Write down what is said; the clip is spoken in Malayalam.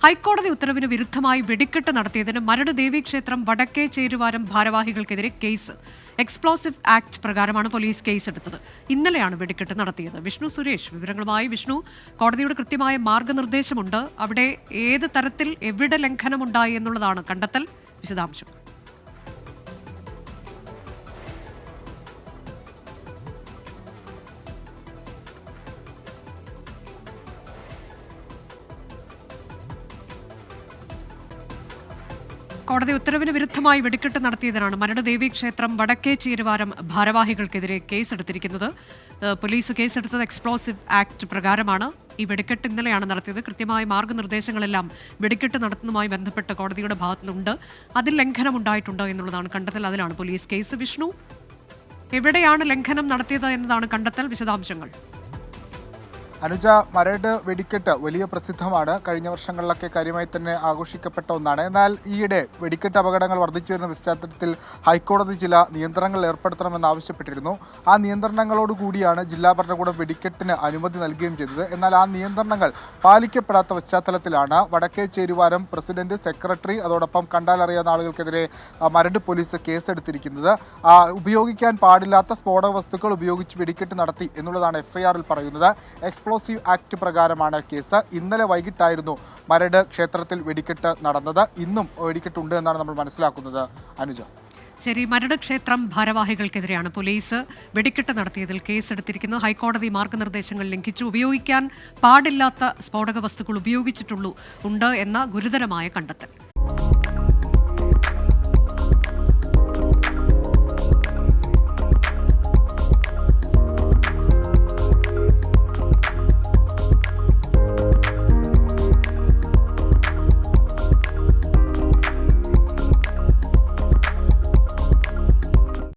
ഹൈക്കോടതി ഉത്തരവിന് വിരുദ്ധമായി വെടിക്കെട്ട് നടത്തിയതിന് മരട് ദേവീക്ഷേത്രം വടക്കേ ചേരുവാരം ഭാരവാഹികൾക്കെതിരെ കേസ്. എക്സ്പ്ലോസീവ് ആക്ട് പ്രകാരമാണ് പോലീസ് കേസെടുത്തത്. ഇന്നലെയാണ് വെടിക്കെട്ട് നടത്തിയത്. വിഷ്ണു സുരേഷ് വിവരങ്ങളുമായി. വിഷ്ണു, കോടതിയുടെ കൃത്യമായ മാർഗനിർദ്ദേശമുണ്ട്. അവിടെ ഏത് തരത്തിൽ എവിടെ ലംഘനമുണ്ടായി എന്നുള്ളതാണ് കണ്ടെത്തൽ. വിശദാംശം. കോടതി ഉത്തരവിന് വിരുദ്ധമായി വെടിക്കെട്ട് നടത്തിയതിനാണ് മരട് ദേവീക്ഷേത്രം വടക്കേ ചേരുവാരം ഭാരവാഹികൾക്കെതിരെ കേസെടുത്തിരിക്കുന്നത്. പോലീസ് കേസെടുത്തത് എക്സ്പ്ലോസീവ് ആക്ട് പ്രകാരമാണ്. ഈ വെടിക്കെട്ട് ഇന്നലെയാണ് നടത്തിയത്. കൃത്യമായ മാർഗനിർദ്ദേശങ്ങളെല്ലാം വെടിക്കെട്ട് നടത്തുന്നതുമായി ബന്ധപ്പെട്ട് കോടതിയുടെ ഭാഗത്തുനിന്നുണ്ട്. അതിൽ ലംഘനം ഉണ്ടായിട്ടുണ്ട് എന്നുള്ളതാണ് കണ്ടെത്തൽ. അതിലാണ് പോലീസ് കേസ്. വിഷ്ണു, എവിടെയാണ് ലംഘനം നടത്തിയത് എന്നതാണ് കണ്ടെത്തൽ. വിശദാംശങ്ങൾ. അനുജ, മരട് വെടിക്കെട്ട് വലിയ പ്രസിദ്ധമാണ്. കഴിഞ്ഞ വർഷങ്ങളിലൊക്കെ കാര്യമായി തന്നെ ആഘോഷിക്കപ്പെട്ട ഒന്നാണ്. എന്നാൽ ഈയിടെ വെടിക്കെട്ട് അപകടങ്ങൾ വർദ്ധിച്ചു വരുന്ന പശ്ചാത്തലത്തിൽ ഹൈക്കോടതി ചില നിയന്ത്രണങ്ങൾ ഏർപ്പെടുത്തണമെന്ന് ആവശ്യപ്പെട്ടിരുന്നു. ആ നിയന്ത്രണങ്ങളോടുകൂടിയാണ് ജില്ലാ ഭരണകൂടം വെടിക്കെട്ടിന് അനുമതി നൽകുകയും ചെയ്തത്. എന്നാൽ ആ നിയന്ത്രണങ്ങൾ പാലിക്കപ്പെടാത്ത പശ്ചാത്തലത്തിലാണ് വടക്കേ ചേരുവാരം പ്രസിഡന്റ്, സെക്രട്ടറി, അതോടൊപ്പം കണ്ടാലറിയാവുന്ന ആളുകൾക്കെതിരെ മരട് പോലീസ് കേസെടുത്തിരിക്കുന്നത്. ഉപയോഗിക്കാൻ പാടില്ലാത്ത സ്ഫോടക വസ്തുക്കൾ ഉപയോഗിച്ച് വെടിക്കെട്ട് നടത്തി എന്നുള്ളതാണ് എഫ്ഐആറിൽ പറയുന്നത്. എക്സ്പ്ലോസീവ് ആക്ട് പ്രകാരമാണ് കേസ്. ഇന്നലെ വൈകിട്ടായിരുന്നു മരട് ക്ഷേത്രത്തിൽ വെടിക്കെട്ട് നടന്നത്. ഇന്നും വെടിക്കെട്ടുണ്ട് എന്നാണ് നമ്മൾ മനസ്സിലാക്കുന്നത്. അനുജ, ശരി. മരട് ക്ഷേത്രം ഭാരവാഹികൾക്കെതിരെയാണ് പോലീസ് വെടിക്കെട്ട് നടത്തിയതിൽ കേസെടുത്തിരിക്കുന്നത്. ഹൈക്കോടതി മാർഗനിർദ്ദേശങ്ങൾ ലംഘിച്ചു, ഉപയോഗിക്കാൻ പാടില്ലാത്ത സ്ഫോടക വസ്തുക്കൾ ഉപയോഗിച്ചിട്ടുണ്ട് എന്ന ഗുരുതരമായ കണ്ടെത്തൽ.